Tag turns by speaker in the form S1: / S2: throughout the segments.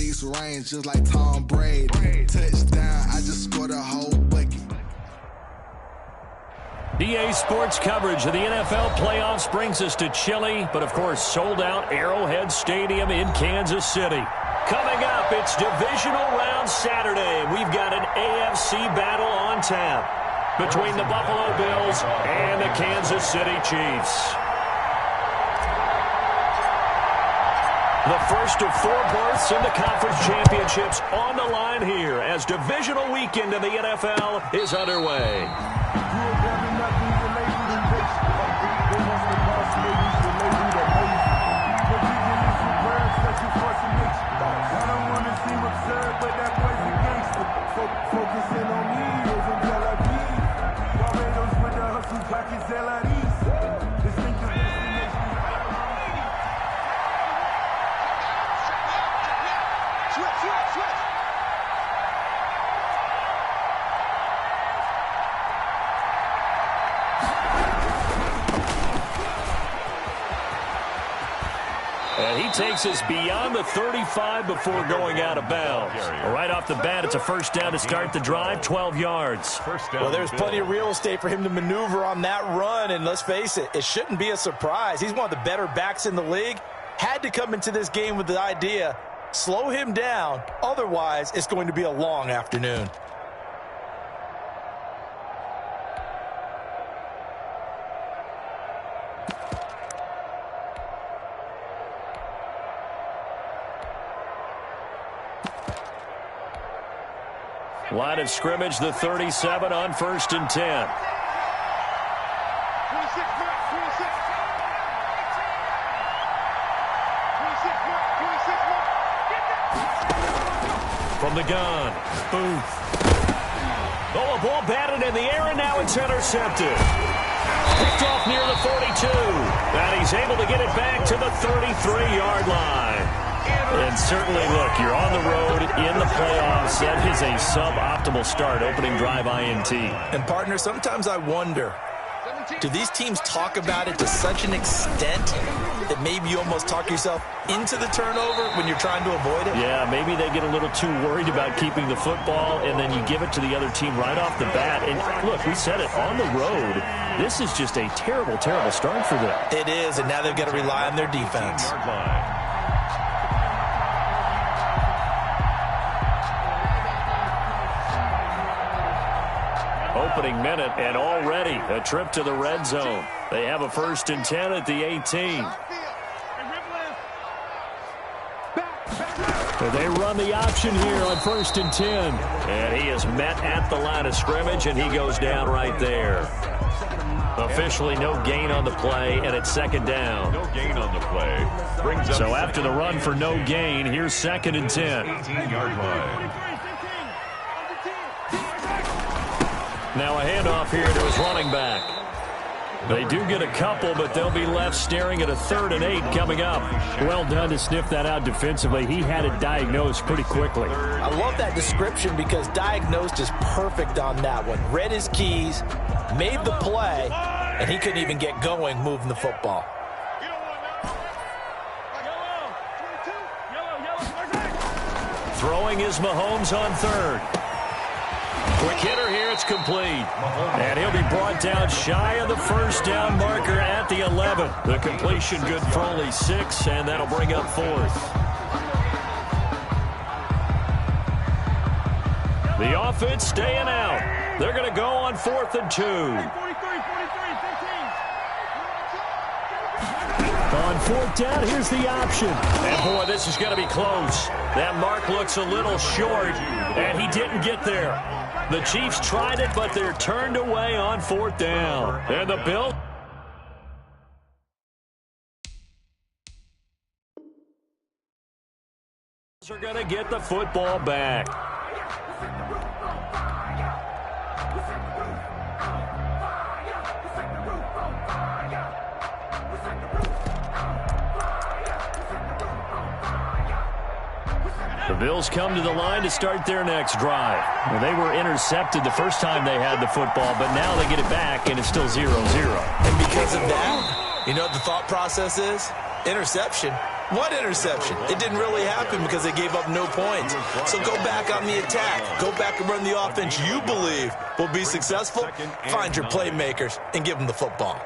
S1: beast range just like Tom Brady. Touchdown, I just scored a whole bucket.
S2: EA Sports coverage of the NFL playoffs brings us to chilly, but of course sold out Arrowhead Stadium in Kansas City. Coming up, it's divisional round Saturday, and we've got an AFC battle on tap between the Buffalo Bills and the Kansas City Chiefs. The first of 4 berths in the conference championships on the line here as divisional weekend in the NFL is underway. And he takes us beyond the 35 before going out of bounds. Right off the bat, it's a first down to start the drive, 12 yards.
S3: Well, there's plenty of real estate for him to maneuver on that run, and let's face it, it shouldn't be a surprise. He's one of the better backs in the league. Had to come into this game with the idea, slow him down, otherwise it's going to be a long afternoon.
S2: Line of scrimmage, the 37 on 1st and 10. From the gun, Booth. Oh, a ball batted in the air, and now it's intercepted. Picked off near the 42. And he's able to get it back to the 33-yard line. And certainly, look, you're on the road in the playoffs. That is a suboptimal start, opening drive INT.
S3: And, partner, sometimes I wonder, do these teams talk about it to such an extent that maybe you almost talk yourself into the turnover when you're trying to avoid it?
S2: Yeah, maybe they get a little too worried about keeping the football, and then you give it to the other team right off the bat. And, look, we said it, on the road, this is just a terrible, terrible start for them.
S3: It is, and now they've got to rely on their defense.
S2: Opening minute, and already a trip to the red zone. They have a 1st and 10 at the 18. They run the option here on 1st and 10. And he is met at the line of scrimmage, and he goes down right there. Officially no gain on the play, and it's 2nd down.
S4: No gain on the play.
S2: So after the run for no gain, here's 2nd and 10.
S4: 18-yard line.
S2: Now a handoff here to his running back. They do get a couple, but they'll be left staring at a 3rd and 8 coming up. Well done to sniff that out defensively. He had it diagnosed pretty quickly.
S3: I love that description because diagnosed is perfect on that one. Read his keys, made the play, and he couldn't even get going moving the football.
S2: Throwing is Mahomes on 3rd. Quick hitter here, it's complete. And he'll be brought down shy of the 1st down marker at the 11. The completion good for only 6, and that'll bring up 4th. The offense staying out. They're going to go on 4th and 2. On 4th down, here's the option. And, boy, this is going to be close. That mark looks a little short, and he didn't get there. The Chiefs tried it, but they're turned away on 4th down. And the Bills are going to get the football back. The Bills come to the line to start their next drive. Well, they were intercepted the first time they had the football, but now they get it back, and it's still 0-0.
S3: And because of that, you know what the thought process is? Interception. What interception? It didn't really happen because they gave up no points. So go back on the attack. Go back and run the offense you believe will be successful. Find your playmakers and give them the football.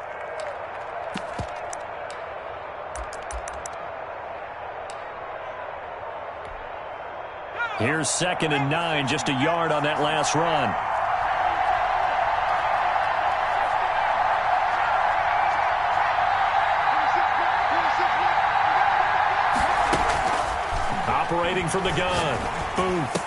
S2: Here's 2nd and 9, just a yard on that last run. Operating from the gun, Booth.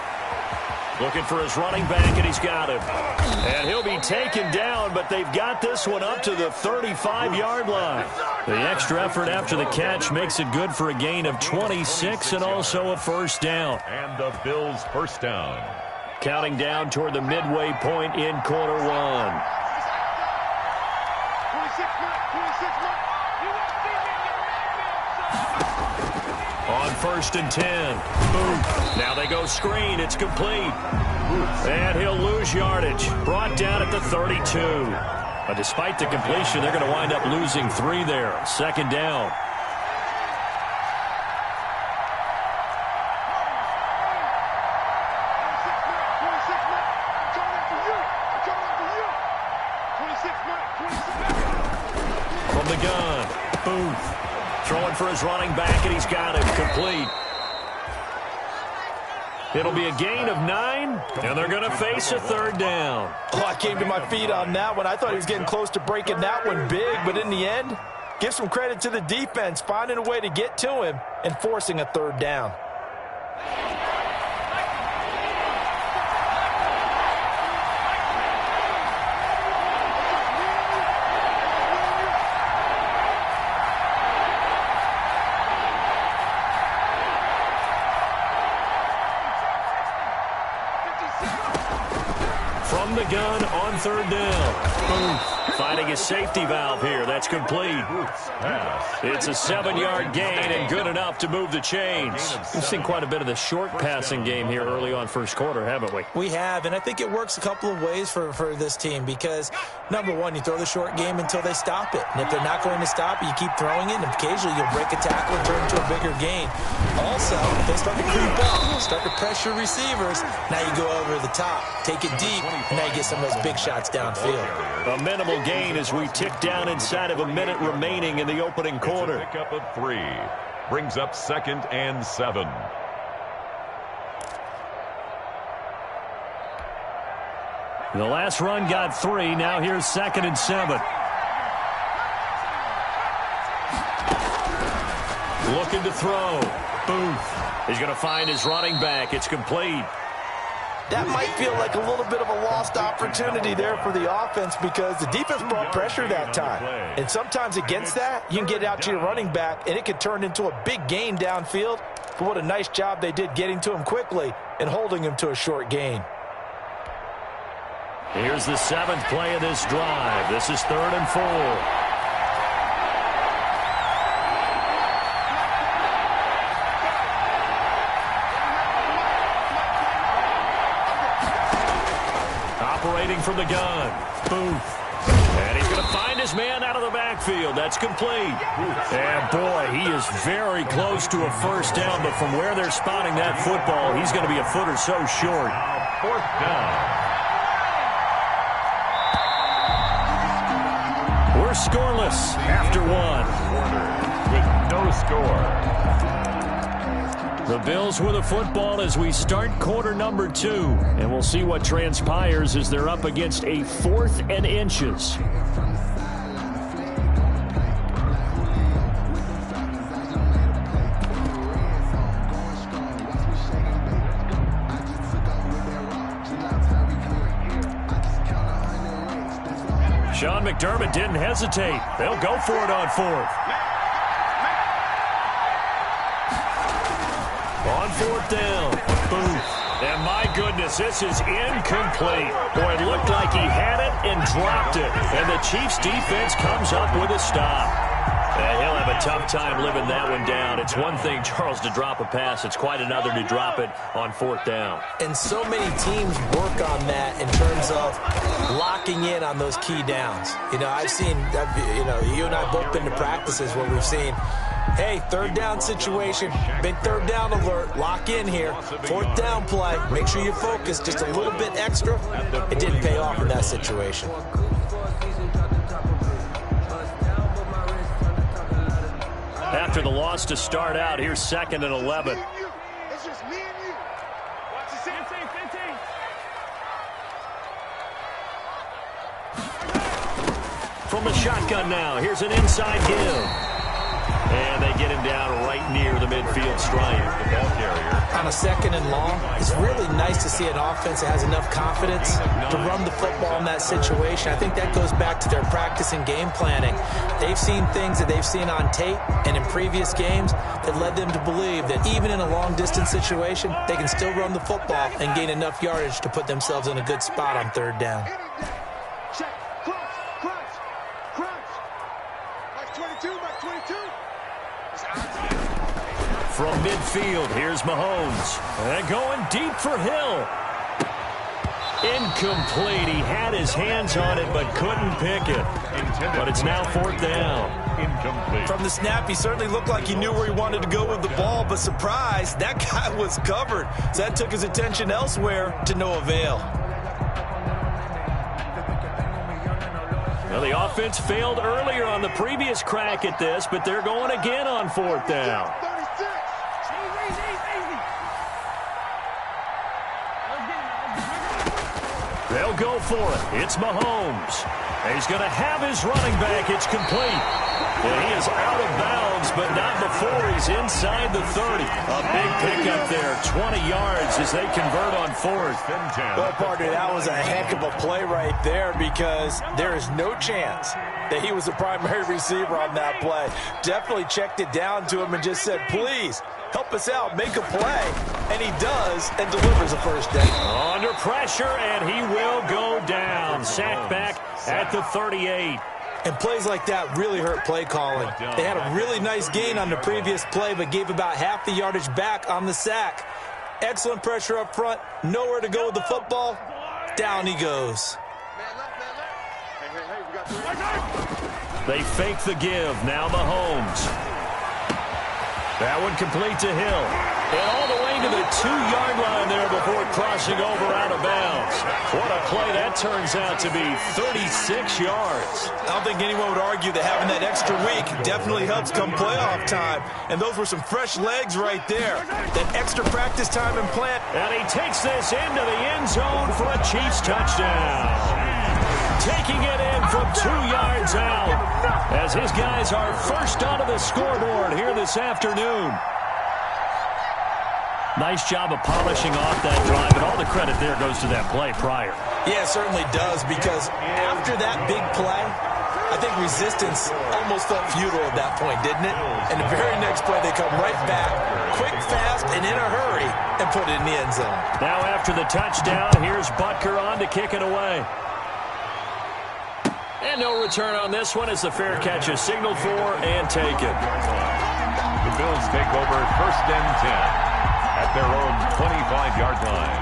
S2: Looking for his running back, and he's got him. And he'll be taken down, but they've got this one up to the 35-yard line. The extra effort after the catch makes it good for a gain of 26 and also a first down.
S4: And the Bills' first down.
S2: Counting down toward the midway point in quarter one. On 1st and 10. Booth. Now they go screen. It's complete. And he'll lose yardage. Brought down at the 32. But despite the completion, they're going to wind up losing 3 there. 2nd down. From the gun, Booth. Throwing for his running back, and he's got him. Complete. It'll be a gain of 9, and they're going to face a 3rd down.
S3: Oh, I came to my feet on that one. I thought he was getting close to breaking that one big, but in the end, give some credit to the defense, finding a way to get to him and forcing a 3rd down.
S2: From the gun on 3rd down. Booth finding his safety valve here. That's complete. It's a 7-yard gain and good enough to move the chains. We've seen quite a bit of the short passing game here early on first quarter, haven't we?
S3: We have, and I think it works a couple of ways for this team because, number one, you throw the short game until they stop it. And if they're not going to stop it, you keep throwing it, and occasionally you'll break a tackle and turn into a bigger gain. Also, if they start to creep up, start to pressure receivers, now you go over the top, take it deep, and now you get some of those big shots downfield.
S2: A minimal gain as we tick down inside of a minute remaining in the opening quarter.
S4: It's a pickup of 3. Brings up 2nd and 7.
S2: The last run got 3. Now here's 2nd and 7. Looking to throw. Booth. He's going to find his running back. It's complete.
S3: That might feel like a little bit of a lost opportunity there for the offense because the defense brought pressure that time. And sometimes against that, you can get it out to your running back, and it can turn into a big gain downfield. But what a nice job they did getting to him quickly and holding him to a short gain.
S2: Here's the 7th play of this drive. This is 3rd and 4. Operating from the gun, Booth. And he's going to find his man out of the backfield. That's complete. And, boy, he is very close to a first down, but from where they're spotting that football, he's going to be a foot or so short.
S4: 4th down.
S2: We're scoreless after 1.
S4: With no score.
S2: The Bills with a football as we start quarter number 2. And we'll see what transpires as they're up against a 4th and inches. Sean McDermott didn't hesitate. They'll go for it on 4th. On 4th down, Booth. And my goodness, this is incomplete. Boy, it looked like he had it and dropped it. And the Chiefs defense comes up with a stop. He'll have a tough time living that one down. It's one thing, Charles, to drop a pass. It's quite another to drop it on 4th down.
S3: And so many teams work on that in terms of locking in on those key downs. You know, I've seen, you and I both been to practices where we've seen, hey, 3rd down situation, big 3rd down alert, lock in here, 4th down play, make sure you focus just a little bit extra. It didn't pay off in that situation.
S2: After the loss to start out, here's 2nd and 11.
S5: It's just me and you. Watch the 15.
S2: From the shotgun now, here's an inside give. And they get him down right near the midfield stripe.
S4: The ball carrier.
S3: On a 2nd and long, it's really nice to see an offense that has enough confidence to run the football in that situation. I think that goes back to their practice and game planning. They've seen things that they've seen on tape and in previous games that led them to believe that even in a long-distance situation, they can still run the football and gain enough yardage to put themselves in a good spot on 3rd down.
S5: Check. Crunch. Mike 22.
S2: From midfield, here's Mahomes. And going deep for Hill. Incomplete. He had his hands on it but couldn't pick it. But it's now 4th down.
S4: Incomplete.
S3: From the snap, he certainly looked like he knew where he wanted to go with the ball, but surprise, that guy was covered. So that took his attention elsewhere to no avail.
S2: Well, the offense failed earlier on the previous crack at this, but they're going again on 4th down.
S5: 36.
S2: They'll go for it. It's Mahomes. He's going to have his running back. It's complete. And he is out of bounds, but not before he's inside the 30. A big pickup there, 20 yards as they convert on 4th.
S3: Well, partner, that was a heck of a play right there because there is no chance that he was the primary receiver on that play. Definitely checked it down to him and just said, please, help us out, make a play. And he does and delivers a 1st down.
S2: Under pressure, and he will go down. Sacked back at the 38.
S3: And plays like that really hurt play calling. They had a really nice gain on the previous play, but gave about half the yardage back on the sack. Excellent pressure up front. Nowhere to go with the football. Down he goes.
S2: They fake the give. Now Mahomes. That one complete to Hill. And all the way to the 2-yard line there before crossing over out of bounds. What a play that turns out to be, 36 yards.
S3: I don't think anyone would argue that having that extra week definitely helps come playoff time. And those were some fresh legs right there. That extra practice time and plant.
S2: And he takes this into the end zone for a Chiefs touchdown. Taking it in from 2 yards out as his guys are first onto the scoreboard here this afternoon. Nice job of polishing off that drive, and all the credit there goes to that play prior.
S3: Yeah, it certainly does, because after that big play, I think resistance almost felt futile at that point, didn't it? And the very next play, they come right back, quick, fast, and in a hurry, and put it in the end zone.
S2: Now after the touchdown, here's Butker on to kick it away. And no return on this one as the fair catch is signaled for and taken.
S4: The Bills take over 1st and 10 at their own 25-yard line.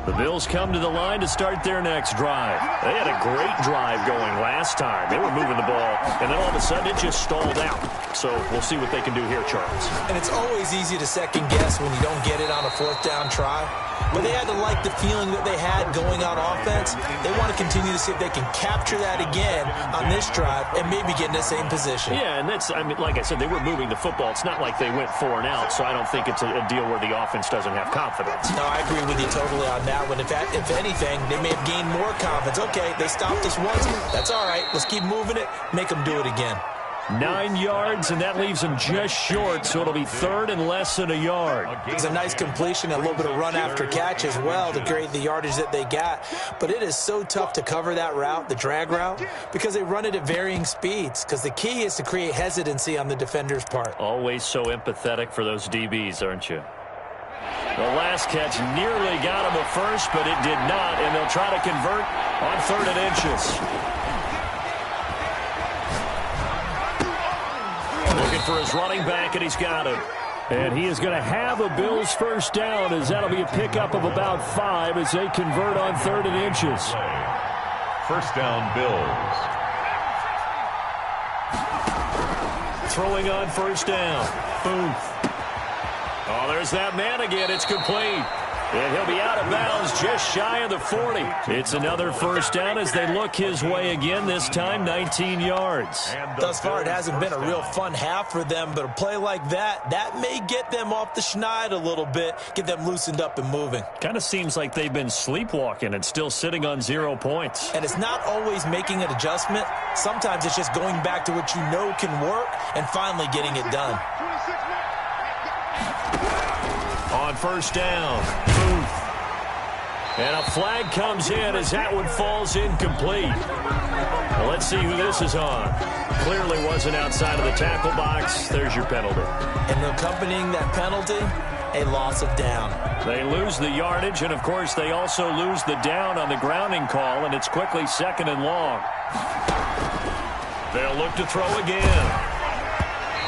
S2: The Bills come to the line to start their next drive. They had a great drive going last time. They were moving the ball, and then all of a sudden it just stalled out. So we'll see what they can do here, Charles.
S3: And it's always easy to second guess when you don't get it on a 4th down try. But they had to like the feeling that they had going on offense. They want to continue to see if they can capture that again on this drive and maybe get in the same position.
S2: Yeah, and that's, I mean, like I said, they were moving the football. It's not like they went 4 and out, so I don't think it's a deal where the offense doesn't have confidence.
S3: No, I agree with you totally on that one. If anything, they may have gained more confidence. Okay, they stopped us once. That's all right. Let's keep moving it. Make them do it again.
S2: 9 yards, and that leaves him just short, so it'll be third and less than a yard.
S3: It's a nice completion, a little bit of run after catch as well to create the yardage that they got. But it is so tough to cover that route, the drag route, because they run it at varying speeds, because the key is to create hesitancy on the defender's part.
S2: Always so empathetic for those DBs, aren't you? The last catch nearly got him a first, but it did not, and they'll try to convert on 3rd and inches. Looking for his running back, and he's got it. And he is going to have a Bills first down, as that'll be a pickup of about 5 as they convert on 3rd and inches.
S4: First down, Bills.
S2: Throwing on first down. Booth. Oh, there's that man again. It's complete. And he'll be out of bounds just shy of the 40. It's another first down as they look his way again, this time 19 yards.
S3: Thus far, it hasn't been a real fun half for them, but a play like that may get them off the schneid a little bit, get them loosened up and moving.
S2: Kind of seems like they've been sleepwalking and still sitting on 0 points.
S3: And it's not always making an adjustment. Sometimes it's just going back to what you know can work and finally getting it done.
S2: On first down, Booth. And a flag comes in as that one falls incomplete. Well, let's see who this is on. Clearly wasn't outside of the tackle box. There's your penalty.
S3: And accompanying that penalty, a loss of down.
S2: They lose the yardage, and, of course, they also lose the down on the grounding call, and it's quickly 2nd and long. They'll look to throw again.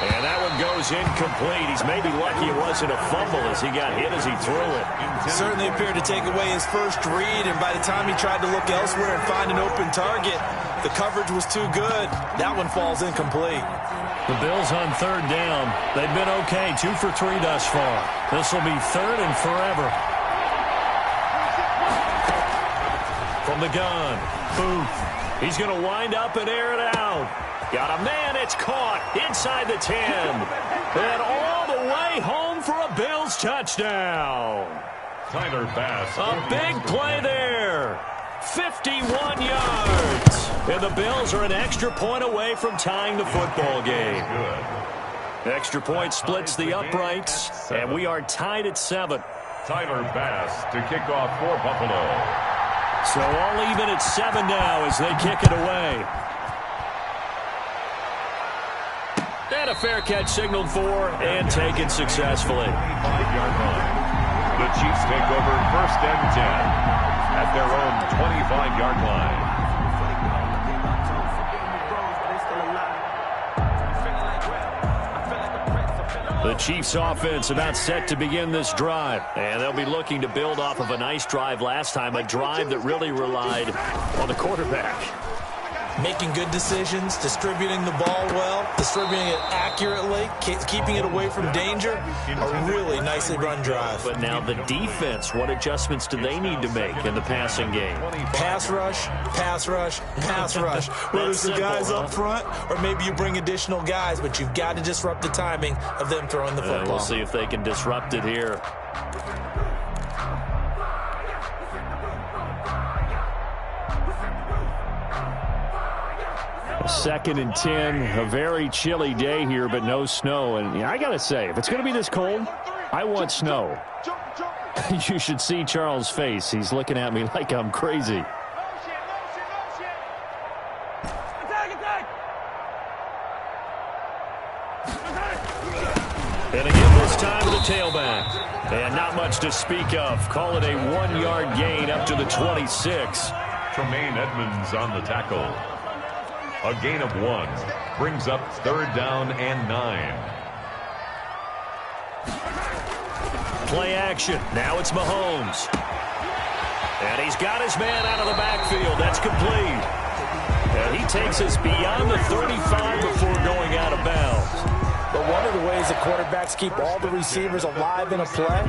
S2: And that one goes incomplete. He's maybe lucky it wasn't a fumble as he got hit as he threw it.
S3: Certainly appeared to take away his first read, and by the time he tried to look elsewhere and find an open target, the coverage was too good. That one falls incomplete.
S2: The Bills on 3rd down. They've been okay, 2 for 3 thus far. This will be 3rd and forever. From the gun, Booth. He's going to wind up and air it out. Got a man, it's caught inside the 10. And all the way home for a Bills touchdown.
S4: Tyler Bass.
S2: A big play there. 51 yards. And the Bills are an extra point away from tying the football game.
S4: Good.
S2: Extra point splits the uprights, and we are tied at 7.
S4: Tyler Bass to kick off for Buffalo.
S2: So all even at 7 now as they kick it away. And a fair catch signaled for and taken successfully.
S4: 5-yard line. The Chiefs take over 1st and 10 at their own 25-yard line.
S2: The Chiefs offense about set to begin this drive. And they'll be looking to build off of a nice drive last time, a drive that really relied on the quarterback.
S3: Making good decisions, distributing the ball well, distributing it accurately, keeping it away from danger. A really nicely run drive.
S2: But now the defense, what adjustments do they need to make in the passing game?
S3: Pass rush, pass rush, pass rush. Whether it's the guys up front or maybe you bring additional guys, but you've got to disrupt the timing of them throwing the football.
S2: We'll see if they can disrupt it here. Second and 10, a very chilly day here, but no snow. And I got to say, if it's going to be this cold, I want snow. You should see Charles' face. He's looking at me like I'm crazy. And again this time to the tailback. And not much to speak of. Call it a 1-yard gain up to the 26.
S4: Tremaine Edmonds on the tackle. A gain of 1 brings up 3rd down and 9.
S2: Play action. Now it's Mahomes. And he's got his man out of the backfield. That's complete. And he takes us beyond the 35 before going out of bounds.
S3: But one of the ways that quarterbacks keep all the receivers alive in a play,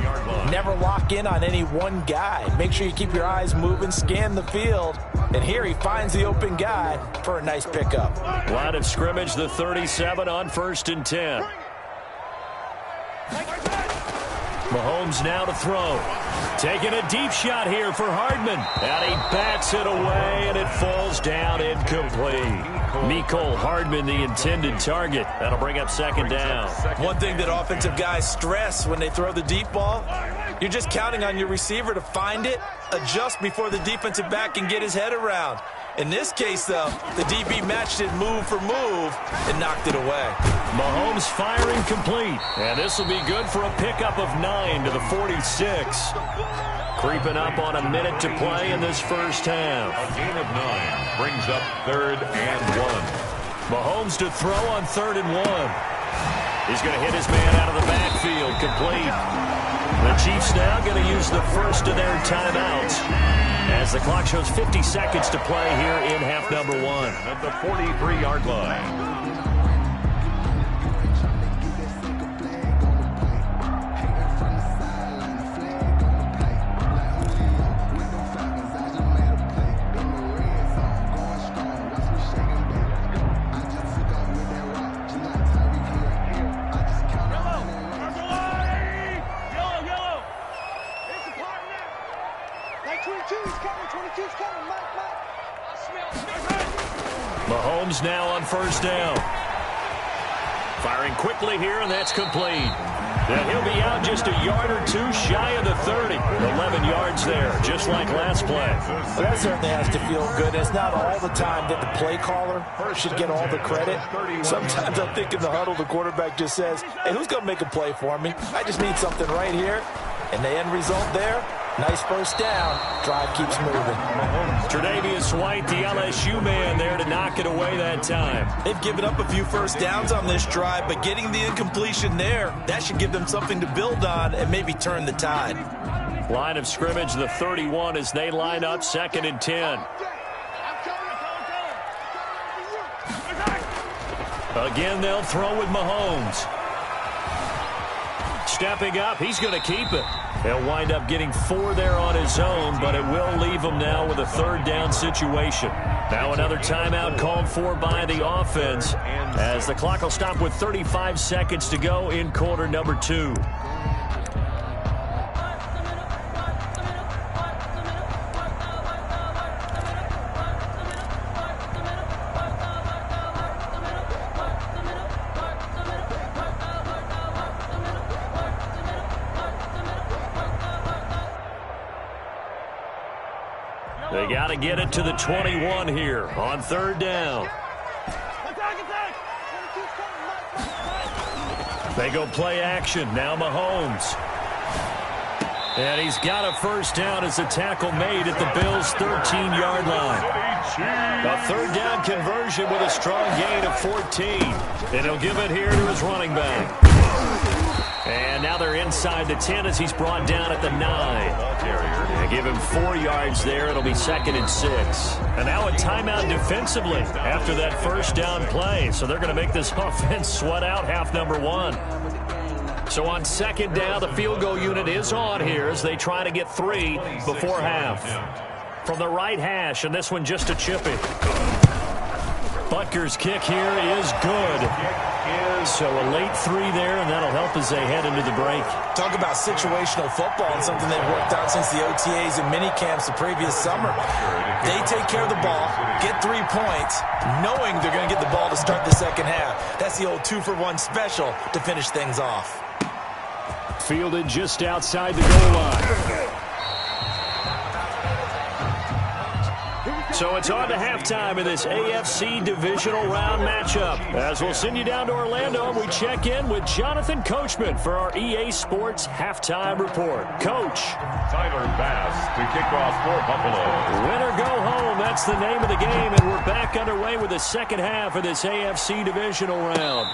S3: never lock in on any one guy. Make sure you keep your eyes moving, scan the field, and here he finds the open guy for a nice pickup.
S2: Line of scrimmage, the 37 on 1st and 10. Mahomes now to throw. Taking a deep shot here for Hardman. And he bats it away, and it falls down incomplete. Mecole Hardman, the intended target. That'll bring up second down.
S3: One thing that offensive guys stress when they throw the deep ball, you're just counting on your receiver to find it, adjust before the defensive back can get his head around. In this case, though, the DB matched it move for move and knocked it away.
S2: Mahomes firing complete. And this will be good for a pickup of 9 to the 46. Creeping up on a minute to play in this first half.
S4: A gain of 9 brings up 3rd and 1.
S2: Mahomes to throw on 3rd and 1. He's going to hit his man out of the backfield, complete. The Chiefs now going to use the first of their timeouts as the clock shows 50 seconds to play here in half number 1.
S4: At the 43-yard line.
S2: Mahomes now on first down. Firing quickly here, and that's complete. And he'll be out just a yard or two shy of the 30. 11 yards there, just like last play.
S3: Well, that certainly has to feel good. It's not all the time that the play caller should get all the credit. Sometimes I think in the huddle, the quarterback just says, hey, who's going to make a play for me? I just need something right here. And the end result there, nice first down. Drive keeps moving.
S2: Tre'Davious White, the LSU man there to knock it away that time.
S3: They've given up a few first downs on this drive, but getting the incompletion there, that should give them something to build on and maybe turn the tide.
S2: Line of scrimmage, the 31 as they line up 2nd and 10. Again, they'll throw with Mahomes. Stepping up, he's going to keep it. He'll wind up getting 4 there on his own, but it will leave him now with a 3rd down situation. Now another timeout called for by the offense as the clock will stop with 35 seconds to go in quarter number 2. They got to get it to the 21 here on 3rd down. They go play action. Now Mahomes. And he's got a first down as the tackle made at the Bills' 13-yard line. A 3rd down conversion with a strong gain of 14. And he'll give it here to his running back. And now they're inside the 10 as he's brought down at the 9. They give him 4 yards there. It'll be 2nd and 6. And now a timeout defensively after that first down play. So they're going to make this offense sweat out half number 1. So on 2nd down, the field goal unit is on here as they try to get 3 before half. From the right hash, and this one just a chippy. Butker's kick here is good. So a late 3 there, and that'll help as they head into the break.
S3: Talk about situational football and something they've worked on since the OTAs and mini camps the previous summer. They take care of the ball, get 3 points, knowing they're going to get the ball to start the second half. That's the old 2-for-1 special to finish things off.
S2: Fielded just outside the goal line. So it's on to halftime in this AFC divisional round matchup. As we'll send you down to Orlando, and we check in with Jonathan Coachman for our EA Sports Halftime Report. Coach.
S4: Tyler Bass to kick off for Buffalo.
S2: Win or go home, that's the name of the game, and we're back underway with the second half of this AFC divisional round.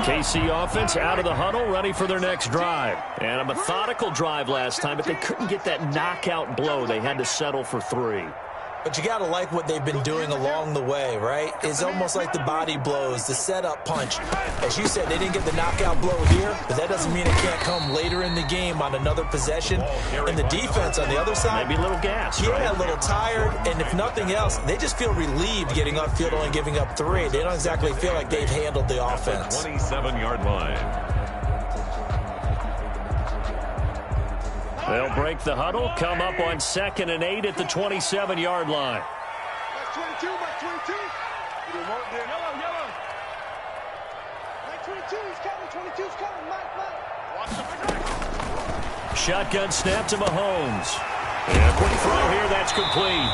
S2: KC offense out of the huddle, ready for their next drive. And a methodical drive last time, but they couldn't get that knockout blow. They had to settle for 3.
S3: But you got to like what they've been doing along the way, right? It's almost like the body blows, the setup punch. As you said, they didn't get the knockout blow here, but that doesn't mean it can't come later in the game on another possession. And the defense on the other side,
S2: maybe a little gas,
S3: yeah,
S2: right?
S3: A little tired. And if nothing else, they just feel relieved getting upfield only giving up 3. They don't exactly feel like they've handled the offense.
S4: 27-yard line.
S2: They'll break the huddle, come up on 2nd and 8 at the 27-yard line.
S5: That's 22, that's 22. Yellow, yellow. That's 22, he's coming, 22's coming, Mike. Watch the
S2: Shotgun snap to Mahomes. And a quick throw here, that's complete.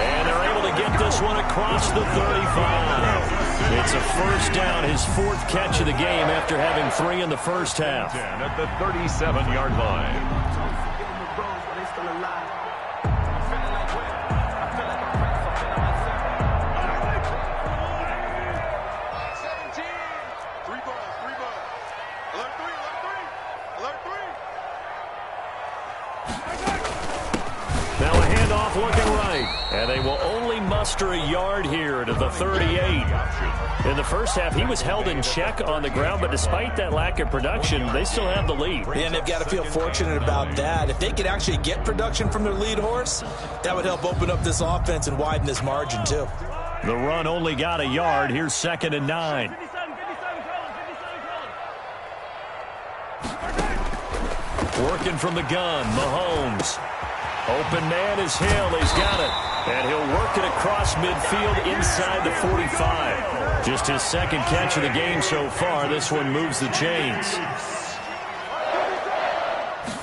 S2: And they're able to get this one across the 35. It's a first down, his 4th catch of the game after having 3 in the first half.
S4: At the 37-yard line.
S2: Now a handoff looking right. And they will only muster a yard here to the 38. In the first half, he was held in check on the ground, but despite that lack of production, they still have the lead.
S3: And they've got to feel fortunate about that. If they could actually get production from their lead horse, that would help open up this offense and widen this margin too.
S2: The run only got a yard. Here's 2nd and 9. Working from the gun, Mahomes. Open man is Hill. He's got it. And he'll work it across midfield inside the 45. Just his 2nd catch of the game so far. This one moves the chains.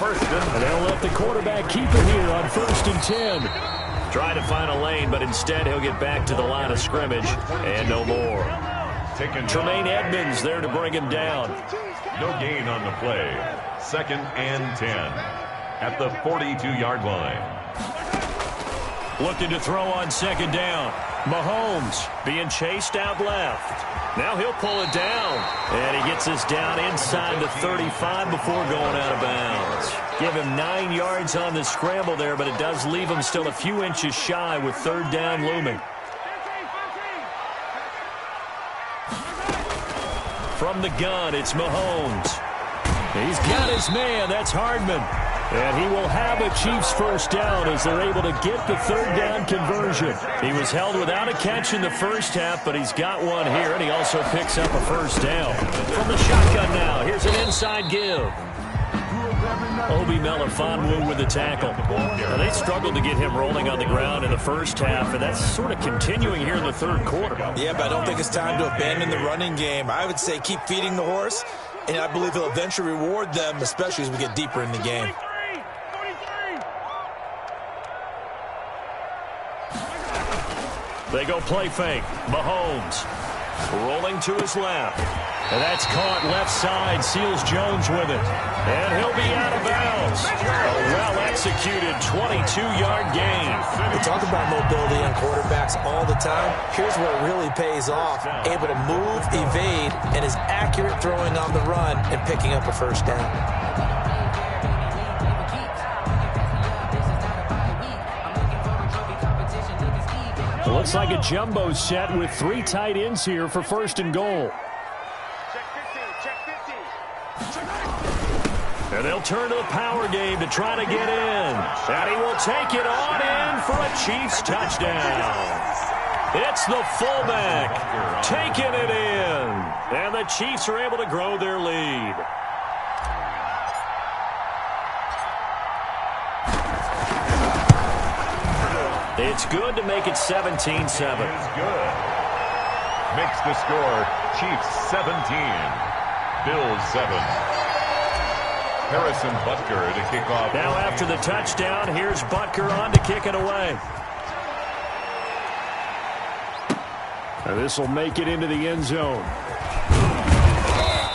S2: And they'll let the quarterback keep it here on 1st and 10. Try to find a lane, but instead he'll get back to the line of scrimmage and no more. Tremaine Edmonds there to bring him down.
S4: No gain on the play. 2nd and 10 at the 42-yard line.
S2: Looking to throw on 2nd down. Mahomes being chased out left. Now he'll pull it down. And he gets this down inside the 35 before going out of bounds. Give him 9 yards on the scramble there, but it does leave him still a few inches shy with 3rd down looming. From the gun, it's Mahomes. He's got his man. That's Hardman. And he will have a Chiefs first down as they're able to get the 3rd down conversion. He was held without a catch in the first half, but he's got one here, and he also picks up a first down. From the shotgun now, here's an inside give. Obi Melifonwu with the tackle. Now, they struggled to get him rolling on the ground in the first half, and that's sort of continuing here in the 3rd quarter.
S3: Yeah, but I don't think it's time to abandon the running game. I would say keep feeding the horse, and I believe he'll eventually reward them, especially as we get deeper in the game.
S2: They go play fake. Mahomes rolling to his left. And that's caught left side. Seals Jones with it. And he'll be out of bounds. A well-executed 22-yard gain.
S3: We talk about mobility on quarterbacks all the time. Here's where it really pays off. Able to move, evade, and is accurate throwing on the run and picking up a first down.
S2: Looks like a jumbo set with 3 tight ends here for 1st and goal. And they'll turn to the power game to try to get in. And he will take it on in for a Chiefs touchdown. It's the fullback taking it in. And the Chiefs are able to grow their lead. It's good to make it 17-7.
S4: It's good. Makes the score Chiefs 17, Bills 7. Harrison Butker to kick off.
S2: Now after the touchdown, here's Butker on to kick it away. And this will make it into the end zone.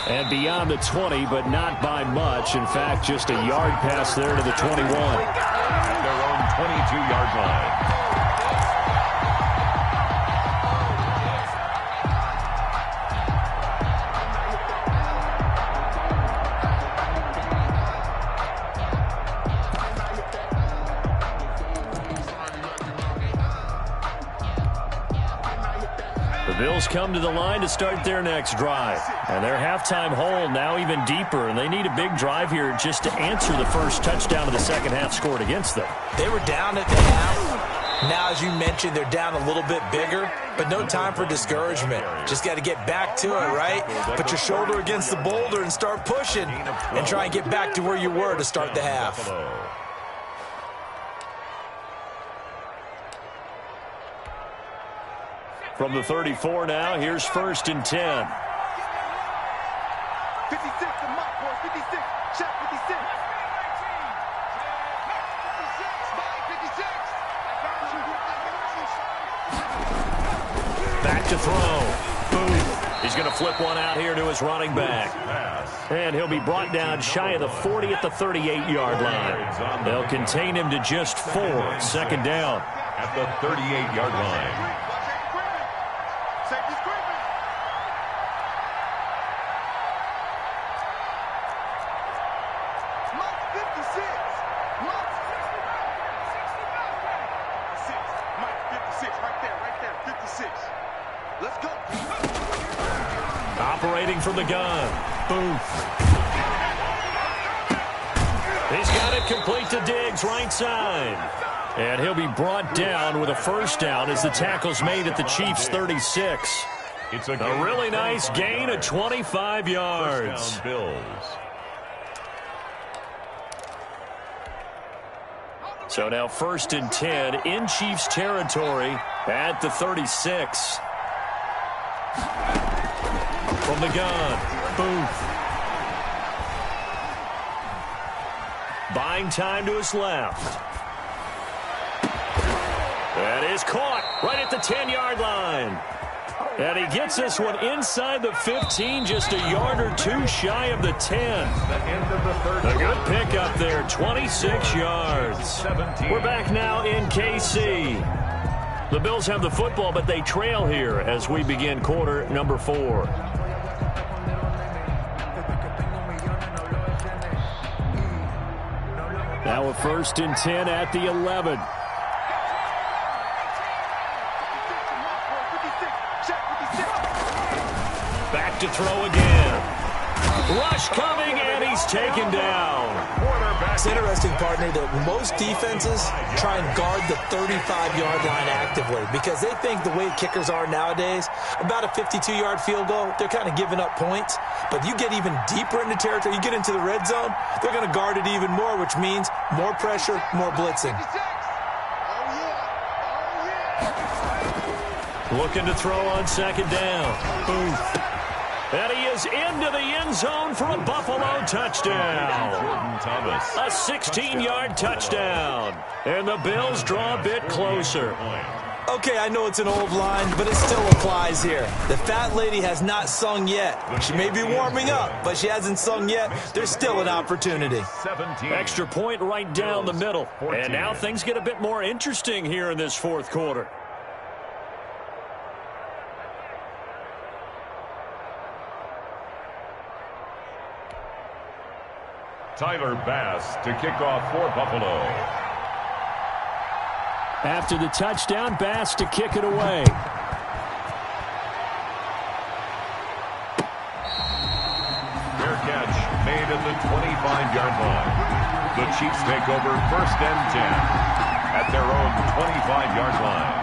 S2: And beyond the 20, but not by much. In fact, just a yard pass there to the 21.
S4: At their own 22-yard line.
S2: The Bills come to the line to start their next drive. And their halftime hole now even deeper, and they need a big drive here just to answer the first touchdown of the second half scored against them.
S3: They were down at the half. Now, as you mentioned, they're down a little bit bigger, but no time for discouragement. Just got to get back to it, right? Put your shoulder against the boulder and start pushing and try and get back to where you were to start the half.
S2: From the 34 now, here's 1st and 10.
S5: 56, the mark, boys. 56. Shot 56. 56.
S2: Back to throw. Booth. He's going to flip one out here to his running back. And he'll be brought down shy of the 40 at the 38-yard line. They'll contain him to just 4. 2nd down.
S4: At the 38-yard line.
S2: Operating from the gun. Booth. He's got it complete to Diggs, right side. And he'll be brought down with a 1st down as the tackle's made at the Chiefs' 36.
S4: It's
S2: a really nice gain of 25 yards.
S4: Bills.
S2: So now 1st and 10 in Chiefs territory at the 36. From the gun, Booth. Buying time to his left. That is caught right at the 10-yard line. And he gets this one inside the 15, just a yard or 2 shy of the 10. A good pickup there, 26 yards. We're back now in KC. The Bills have the football, but they trail here as we begin quarter number 4. Now a 1st and 10 at the 11. Back to throw again. Rush coming, and he's taken down.
S3: It's interesting, partner, that most defenses try and guard the 35-yard line actively because they think the way kickers are nowadays, about a 52-yard field goal, they're kind of giving up points. But you get even deeper into territory, you get into the red zone, they're going to guard it even more, which means more pressure, more blitzing.
S2: Looking to throw on 2nd down. Booth. And he is into the end zone for a Buffalo touchdown. A 16-yard touchdown. And the Bills draw a bit closer.
S3: Okay, I know it's an old line, but it still applies here. The fat lady has not sung yet. She may be warming up, but she hasn't sung yet. There's still an opportunity.
S2: Extra point right down the middle. And now things get a bit more interesting here in this 4th quarter.
S4: Tyler Bass to kick off for Buffalo.
S2: After the touchdown, Bass to kick it away.
S4: Fair catch made at the 25-yard line. The Chiefs take over 1st and 10 at their own 25-yard line.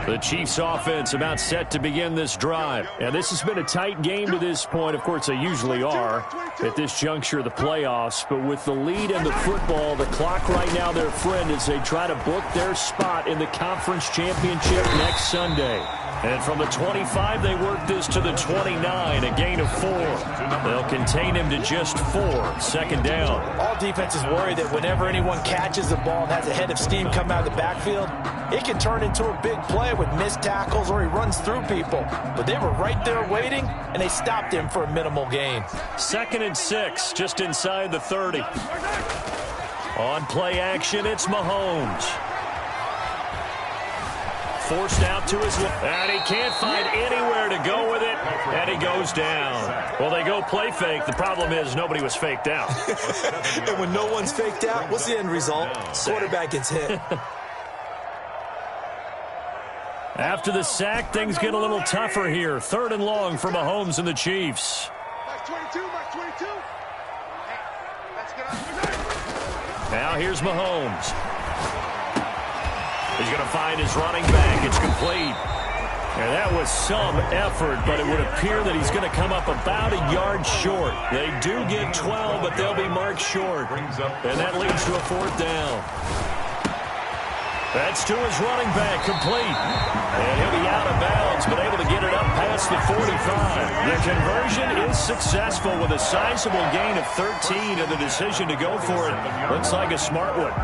S2: The Chiefs offense about set to begin this drive. And this has been a tight game to this point. Of course, they usually are at this juncture of the playoffs. But with the lead and the football, the clock right now their friend as they try to book their spot in the conference championship next Sunday. And from the 25, they work this to the 29, a gain of 4. They'll contain him to just 4, 2nd down.
S3: All defenses worry that whenever anyone catches the ball and has a head of steam come out of the backfield, it can turn into a big play with missed tackles or he runs through people. But they were right there waiting, and they stopped him for a minimal gain.
S2: 2nd and 6, just inside the 30. On play action, it's Mahomes. Forced out to his left. And he can't find anywhere to go with it. And he goes down. Well, they go play fake. The problem is nobody was faked out.
S3: And when no one's faked out, what's the end result? Quarterback gets hit.
S2: After the sack, things get a little tougher here. 3rd and long for Mahomes and the Chiefs.
S5: Max 22, Max 22. Hey, let's get up.
S2: Now here's Mahomes. He's going to find his running back. It's complete. And that was some effort, but it would appear that he's going to come up about a yard short. They do get 12, but they'll be marked short. And that leads to a 4th down. That's to his running back, complete. And he'll be out of bounds, but able to get it up past the 45. The conversion is successful with a sizable gain of 13, and the decision to go for it looks like a smart one.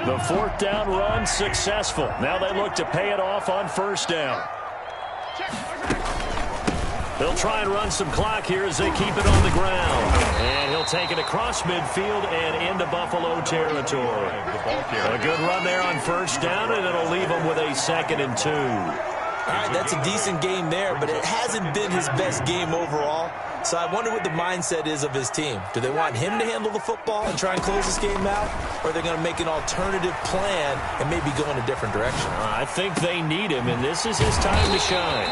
S2: The 4th down run successful. Now they look to pay it off on 1st down. They'll try and run some clock here as they keep it on the ground. And he'll take it across midfield and into Buffalo territory. A good run there on 1st down, and it'll leave them with a 2nd and 2.
S3: All right, that's a decent game there, but it hasn't been his best game overall. So I wonder what the mindset is of his team. Do they want him to handle the football and try and close this game out? Or are they going to make an alternative plan and maybe go in a different direction?
S2: I think they need him, and this is his time to shine.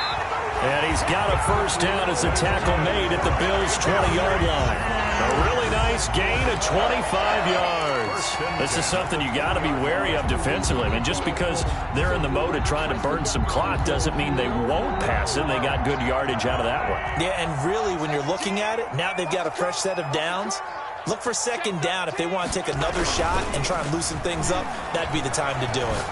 S2: And he's got a 1st down as the tackle made at the Bills' 20-yard line. A really nice gain of 25 yards. This is something you got to be wary of defensively. I mean, just because they're in the mode of trying to burn some clock doesn't mean they won't pass it. They got good yardage out of that one.
S3: Yeah, and really, when you're looking at it, now they've got a fresh set of downs. Look for 2nd down. If they want to take another shot and try and loosen things up, that'd be the time to do it.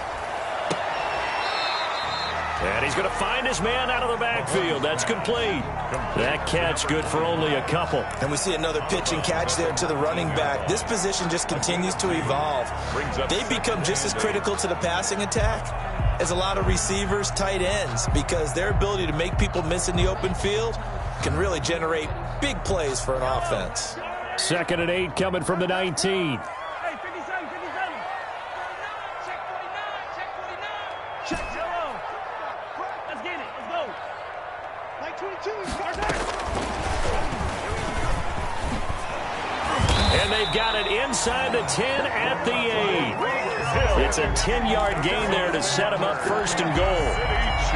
S2: And he's going to find his man out of the backfield. That's complete. That catch good for only a couple.
S3: And we see another pitch and catch there to the running back. This position just continues to evolve. They become just as critical to the passing attack as a lot of receivers, tight ends, because their ability to make people miss in the open field can really generate big plays for an offense.
S2: 2nd and 8 coming from the 19.
S5: Hey, 57, 57. Check 49, check 49. Check 0. Let's get it. Let's go. Like 22, start there.
S2: And they've got it inside the 10 at the 8. It's a 10-yard gain there to set them up 1st and goal.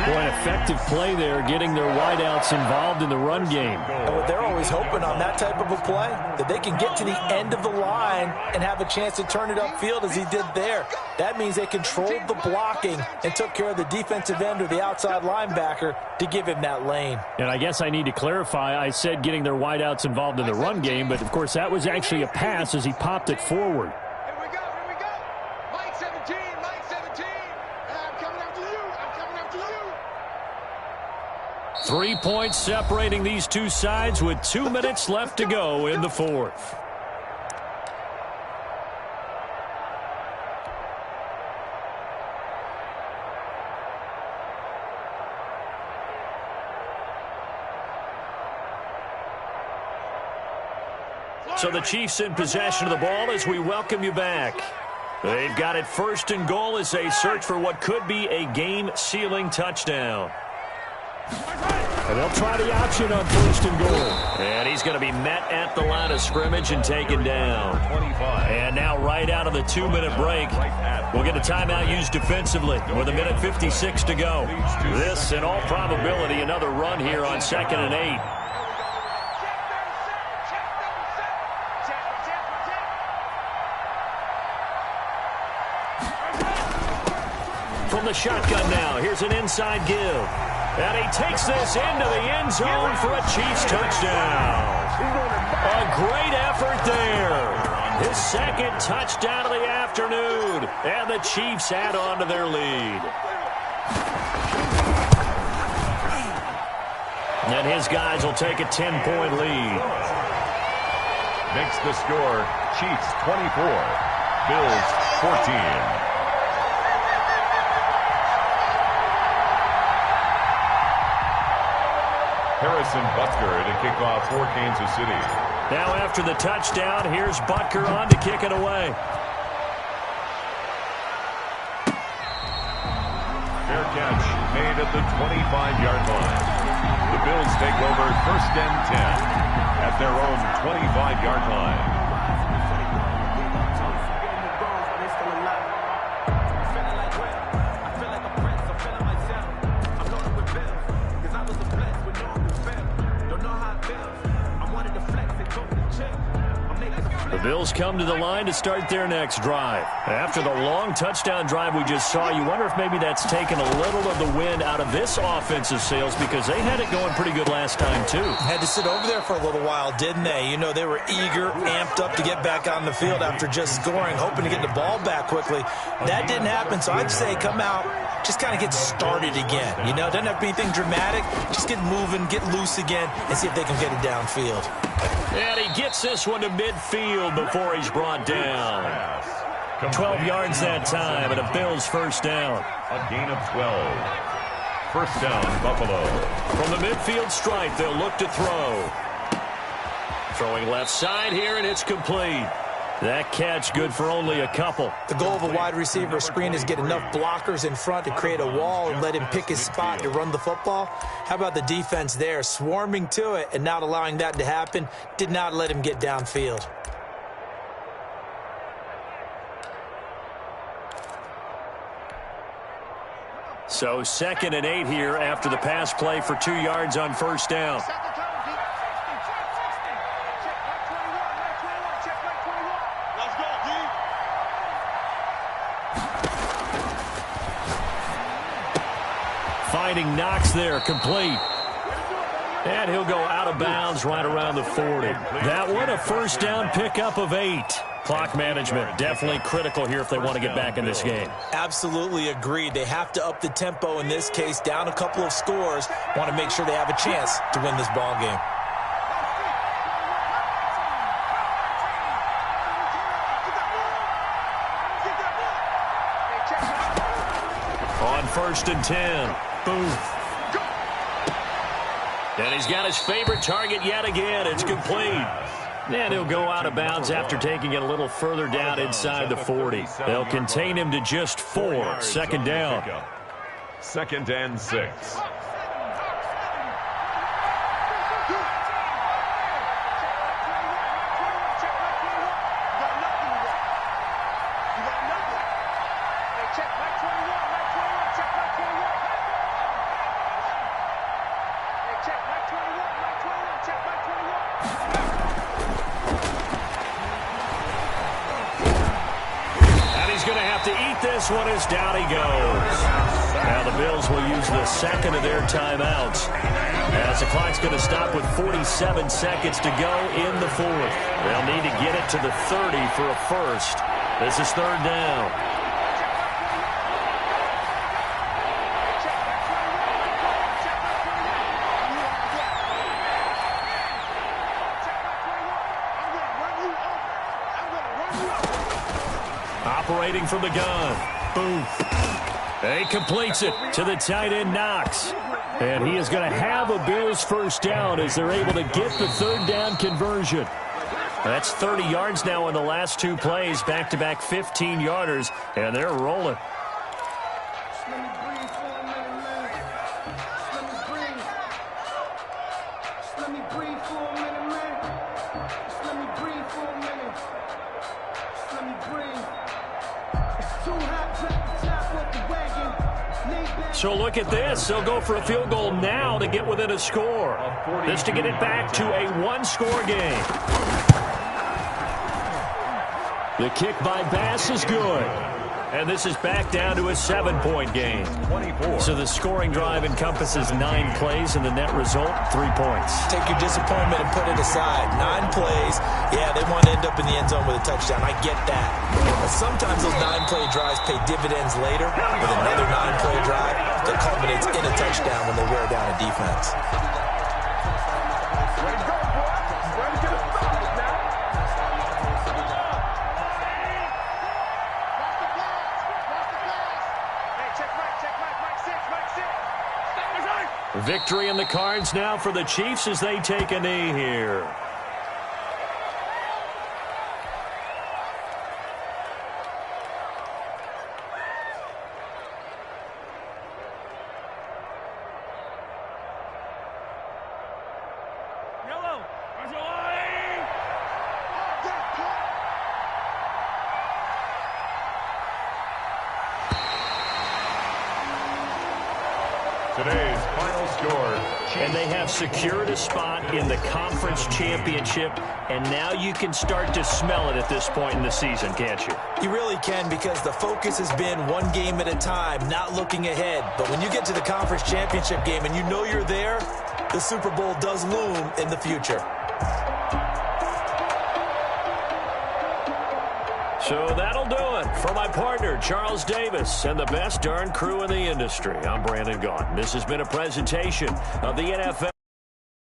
S2: Boy, an effective play there, getting their wideouts involved in the run game.
S3: And they're always hoping on that type of a play, that they can get to the end of the line and have a chance to turn it upfield as he did there. That means they controlled the blocking and took care of the defensive end or the outside linebacker to give him that lane.
S2: And I guess I need to clarify, I said getting their wideouts involved in the run game, but of course that was actually a pass as he popped it forward.
S5: Here we go, here we go. Mike 17, Mike 17. I'm coming after you, I'm coming after you.
S2: 3 points separating these two sides with 2 minutes left to go in the 4th. So the Chiefs in possession of the ball as we welcome you back. They've got it 1st and goal as they search for what could be a game-sealing touchdown. And they'll try the option on 1st and goal. And he's going to be met at the line of scrimmage and taken down. And now right out of the 2-minute break, we'll get a timeout used defensively with 1:56 to go. This, in all probability, another run here on 2nd and 8. From the shotgun now, here's an inside give. And he takes this into the end zone for a Chiefs touchdown. A great effort there. His 2nd touchdown of the afternoon. And the Chiefs add on to their lead. And his guys will take a 10-point lead.
S4: Makes the score Chiefs 24, Bills 14. Harrison Butker to kick off for Kansas City.
S2: Now after the touchdown, here's Butker on to kick it away.
S4: at the 25-yard line. The Bills take over 1st and 10 at their own 25-yard line.
S2: The Bills come to the line to start their next drive. After the long touchdown drive we just saw, you wonder if maybe that's taken a little of the wind out of this offensive sails, because they had it going pretty good last time too.
S3: Had to sit over there for a little while, didn't they? You know, they were eager, amped up to get back on the field after just scoring, hoping to get the ball back quickly. That didn't happen, so I'd say come out, just kind of get started again. You know, doesn't have to be anything dramatic. Just get moving, get loose again, and see if they can get it downfield.
S2: And he gets this one to midfield before he's brought down. 12 yards that time, and a Bills first down.
S4: A gain of 12. First down, Buffalo.
S2: From the midfield stripe, they'll look to throw. Throwing left side here, and it's complete. That catch good for only a couple.
S3: The goal of a wide receiver screen is get enough blockers in front to create a wall and let him pick his spot to run the football. How about the defense there, swarming to it and not allowing that to happen? Did not let him get downfield.
S2: So 2nd and 8 here after the pass play for 2 yards on first down. Finding Knox there, complete. And he'll go out of bounds right around the 40. That one, a first down pickup of 8. Clock management, definitely critical here if they want to get back in this game.
S3: Absolutely agreed. They have to up the tempo in this case, down a couple of scores. Want to make sure they have a chance to win this ball game.
S2: On 1st and 10, Booth. And he's got his favorite target yet again. It's complete. And he'll go out of bounds after taking it a little further down inside the 40. They'll contain him to just 4. Second down.
S4: 2nd and 6.
S2: This one is down he goes. Now the Bills will use the 2nd of their timeouts, as the clock's going to stop with 47 seconds to go in the 4th. They'll need to get it to the 30 for a first. This is 3rd down. Operating from the gun, Booth. He completes it to the tight end, Knox. And he is going to have a Bills first down as they're able to get the 3rd down conversion. That's 30 yards now in the last 2 plays, back-to-back 15-yarders, and they're rolling. So look at this. They'll go for a field goal now to get within a score. This to get it back to a 1-score game. The kick by Bass is good. And this is back down to a 7-point game.
S4: 24.
S2: So the scoring drive encompasses 9 plays, and the net result, 3 points.
S3: Take your disappointment and put it aside. 9 plays. Yeah, they want to end up in the end zone with a touchdown. I get that. But sometimes those 9-play drives pay dividends later with another 9-play drive that culminates in a touchdown when they wear down a defense.
S2: Victory in the cards now for the Chiefs as they take a knee here.
S4: Today's final score.
S2: And they have secured a spot in the conference championship, and now you can start to smell it at this point in the season, can't you?
S3: You really can, because the focus has been one game at a time, not looking ahead. But when you get to the conference championship game and you know you're there, the Super Bowl does loom in the future.
S2: So that'll do it. For my partner, Charles Davis, and the best darn crew in the industry, I'm Brandon Gaudin. This has been a presentation of the NFL